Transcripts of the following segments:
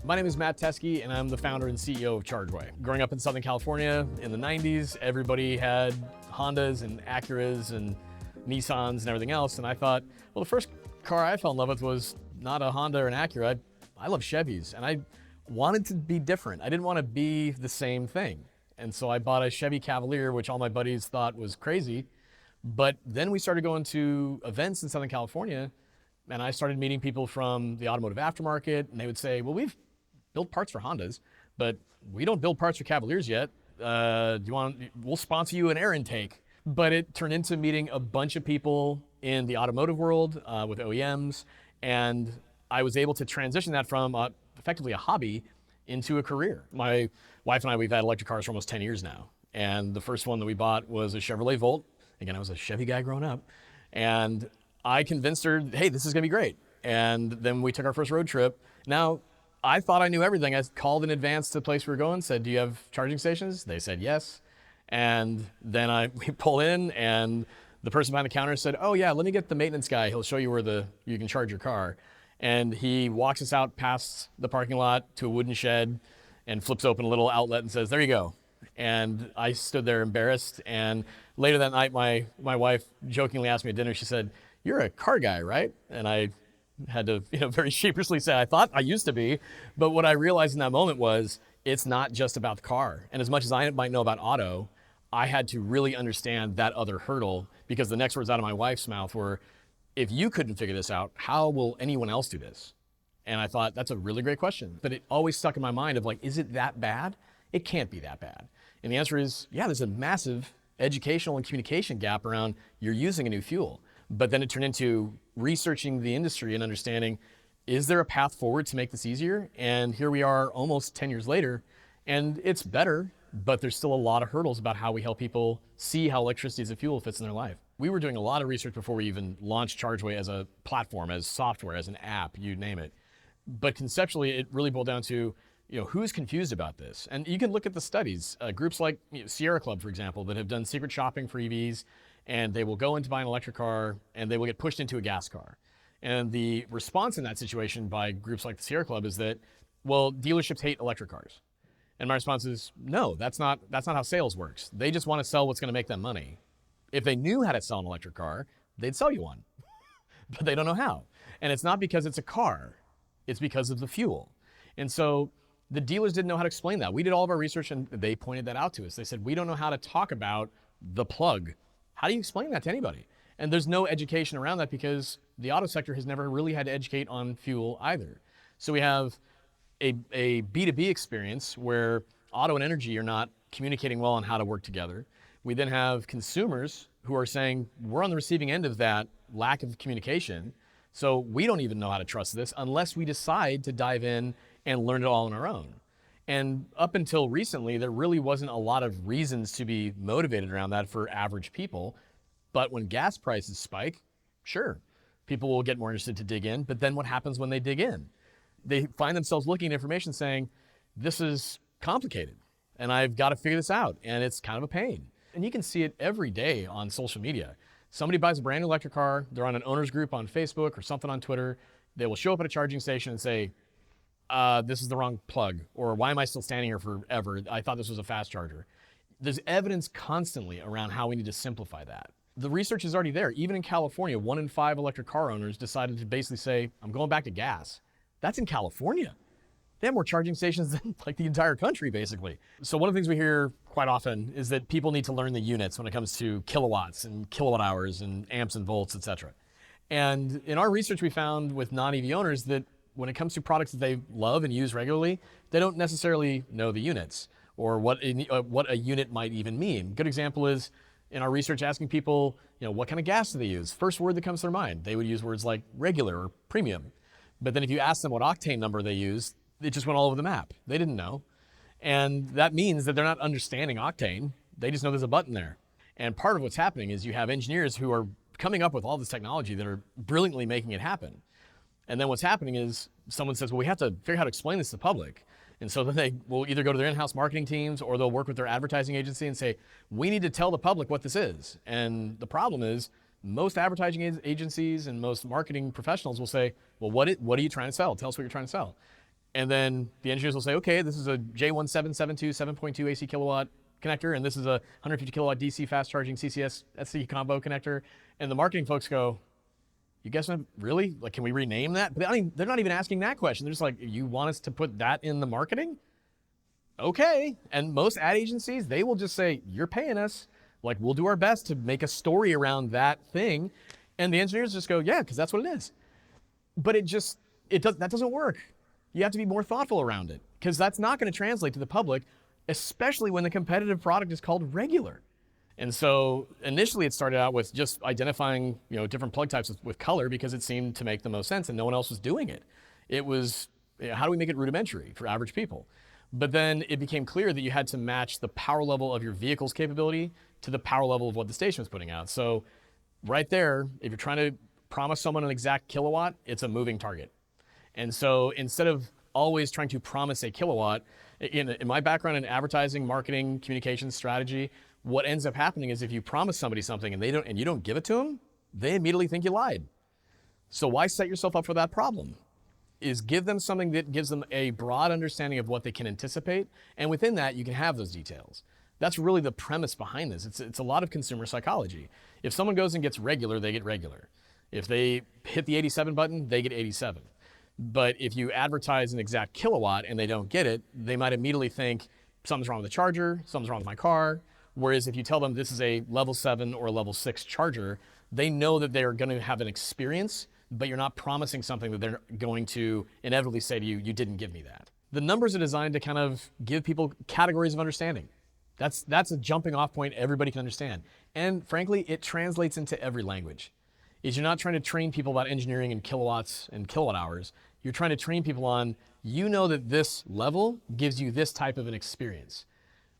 My name is Matt Teske, and I'm the founder and CEO of Chargeway. Growing up in Southern California in the 90s, everybody had Hondas and Acuras and Nissans and everything else, and I thought, well, the first car I fell in love with was not a Honda or an Acura. I love Chevys, and I wanted to be different. I didn't want to be the same thing. And so I bought a Chevy Cavalier, which all my buddies thought was crazy. But then we started going to events in Southern California, and I started meeting people from the automotive aftermarket, and they would say, well, we've built parts for Hondas, but we don't build parts for Cavaliers yet. We'll sponsor you an air intake. But it turned into meeting a bunch of people in the automotive world with OEMs, and I was able to transition that from effectively a hobby into a career. My wife and I, we've had electric cars for almost 10 years now. And the first one that we bought was a Chevrolet Volt. Again, I was a Chevy guy growing up. And I convinced her, hey, this is gonna be great. And then we took our first road trip. Now, I thought I knew everything. I called in advance to the place we were going, said, do you have charging stations? They said yes. And then we pull in, and the person behind the counter said, oh yeah, let me get the maintenance guy. He'll show you where you can charge your car. And he walks us out past the parking lot to a wooden shed and flips open a little outlet and says, there you go. And I stood there embarrassed. And later that night, my wife jokingly asked me at dinner, she said, you're a car guy, right? And I had to very sheepishly say, I thought I used to be. But what I realized in that moment was, it's not just about the car. And as much as I might know about auto, I had to really understand that other hurdle, because the next words out of my wife's mouth were, if you couldn't figure this out, how will anyone else do this? And I thought, that's a really great question. But it always stuck in my mind of like, is it that bad? It can't be that bad. And the answer is, yeah, there's a massive educational and communication gap around you're using a new fuel. But then it turned into researching the industry and understanding, is there a path forward to make this easier? And here we are almost 10 years later, and it's better, but there's still a lot of hurdles about how we help people see how electricity as a fuel fits in their life. We were doing a lot of research before we even launched Chargeway as a platform, as software, as an app, you name it. But conceptually, it really boiled down to, who's confused about this? And you can look at the studies, groups like Sierra Club, for example, that have done secret shopping for EVs, and they will go into buy an electric car, and they will get pushed into a gas car. And the response in that situation by groups like the Sierra Club is that, well, dealerships hate electric cars. And my response is, no, that's not how sales works. They just want to sell what's going to make them money. If they knew how to sell an electric car, they'd sell you one, but they don't know how. And it's not because it's a car, it's because of the fuel. And so the dealers didn't know how to explain that. We did all of our research, and they pointed that out to us. They said, we don't know how to talk about the plug. How do you explain that to anybody? And there's no education around that, because the auto sector has never really had to educate on fuel either. So we have a B2B experience where auto and energy are not communicating well on how to work together. We then have consumers who are saying, we're on the receiving end of that lack of communication, so we don't even know how to trust this unless we decide to dive in and learn it all on our own. And up until recently, there really wasn't a lot of reasons to be motivated around that for average people. But when gas prices spike, sure, people will get more interested to dig in. But then what happens when they dig in? They find themselves looking at information saying, this is complicated, and I've got to figure this out, and it's kind of a pain. And you can see it every day on social media. Somebody buys a brand new electric car, they're on an owner's group on Facebook or something on Twitter, they will show up at a charging station and say, this is the wrong plug, or why am I still standing here forever? I thought this was a fast charger. There's evidence constantly around how we need to simplify that. The research is already there. Even in California, 1 in 5 electric car owners decided to basically say, I'm going back to gas. That's in California. They have more charging stations than like the entire country, basically. So one of the things we hear quite often is that people need to learn the units when it comes to kilowatts and kilowatt hours and amps and volts, et cetera. And in our research, we found with non-EV owners that when it comes to products that they love and use regularly, they don't necessarily know the units or what a unit might even mean. Good example is in our research asking people, what kind of gas do they use? First word that comes to their mind, they would use words like regular or premium. But then if you ask them what octane number they use, it just went all over the map. They didn't know. And that means that they're not understanding octane. They just know there's a button there. And part of what's happening is you have engineers who are coming up with all this technology that are brilliantly making it happen. And then what's happening is someone says, well, we have to figure out how to explain this to the public. And so then they will either go to their in-house marketing teams or they'll work with their advertising agency and say, we need to tell the public what this is. And the problem is most advertising agencies and most marketing professionals will say, well, what are you trying to sell? Tell us what you're trying to sell. And then the engineers will say, okay, this is a J1772 7.2 AC kilowatt connector, and this is a 150 kilowatt DC fast charging CCS SC combo connector. And the marketing folks go, you guys really? Like, can we rename that? But they're not even asking that question. They're just like, you want us to put that in the marketing? Okay. And most ad agencies, they will just say, you're paying us. Like, we'll do our best to make a story around that thing. And the engineers just go, yeah, because that's what it is. But that doesn't work. You have to be more thoughtful around it, because that's not going to translate to the public, especially when the competitive product is called regular. And so initially it started out with just identifying, different plug types with color, because it seemed to make the most sense and no one else was doing it. It was, how do we make it rudimentary for average people? But then it became clear that you had to match the power level of your vehicle's capability to the power level of what the station was putting out. So right there, if you're trying to promise someone an exact kilowatt, it's a moving target. And so instead of always trying to promise a kilowatt, in my background in advertising, marketing, communications strategy, what ends up happening is if you promise somebody something and you don't give it to them, they immediately think you lied. So why set yourself up for that problem? Is give them something that gives them a broad understanding of what they can anticipate, and within that you can have those details. That's really the premise behind this. It's a lot of consumer psychology. If someone goes and gets regular, they get regular. If they hit the 87 button, they get 87. But if you advertise an exact kilowatt and they don't get it, they might immediately think something's wrong with the charger, something's wrong with my car. Whereas if you tell them this is a level 7 or a level 6 charger, they know that they're going to have an experience, but you're not promising something that they're going to inevitably say to you, you didn't give me that. The numbers are designed to kind of give people categories of understanding. That's a jumping off point everybody can understand. And frankly, it translates into every language. You're not trying to train people about engineering and kilowatts and kilowatt hours. You're trying to train people on, that this level gives you this type of an experience.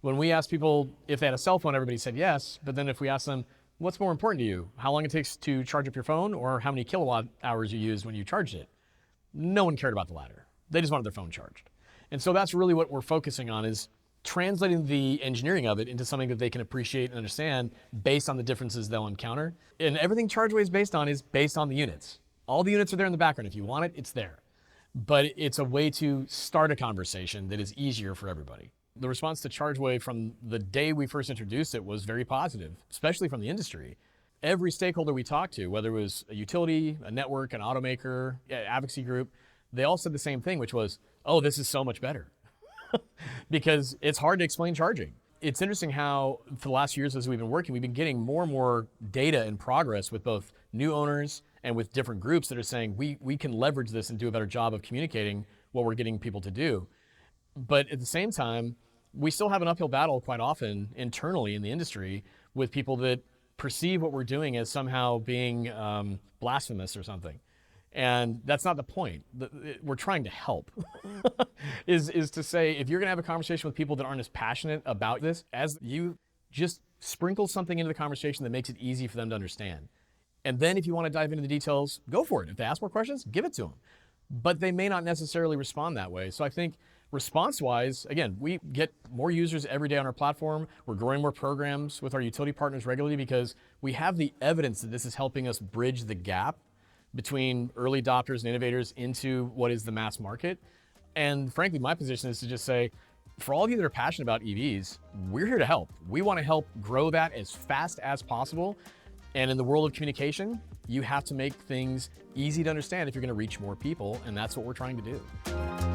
When we asked people if they had a cell phone, everybody said yes. But then if we asked them, what's more important to you? How long it takes to charge up your phone, or how many kilowatt hours you used when you charged it? No one cared about the latter. They just wanted their phone charged. And so that's really what we're focusing on, is translating the engineering of it into something that they can appreciate and understand based on the differences they'll encounter. And everything Chargeway is based on the units. All the units are there in the background. If you want it, it's there. But it's a way to start a conversation that is easier for everybody. The response to Chargeway from the day we first introduced it was very positive, especially from the industry. Every stakeholder we talked to, whether it was a utility, a network, an automaker, advocacy group, they all said the same thing, which was, oh, this is so much better. Because it's hard to explain charging. It's interesting how for the last years as we've been working, we've been getting more and more data and progress with both new owners and with different groups that are saying we can leverage this and do a better job of communicating what we're getting people to do. But at the same time, we still have an uphill battle quite often internally in the industry with people that perceive what we're doing as somehow being blasphemous or something. And that's not the point. We're trying to help, is to say, if you're gonna have a conversation with people that aren't as passionate about this, as you just sprinkle something into the conversation that makes it easy for them to understand. And then if you wanna dive into the details, go for it. If they ask more questions, give it to them. But they may not necessarily respond that way. So I think response-wise, again, we get more users every day on our platform. We're growing more programs with our utility partners regularly because we have the evidence that this is helping us bridge the gap between early adopters and innovators into what is the mass market. And frankly, my position is to just say, for all of you that are passionate about EVs, we're here to help. We want to help grow that as fast as possible. And in the world of communication, you have to make things easy to understand if you're going to reach more people, and that's what we're trying to do.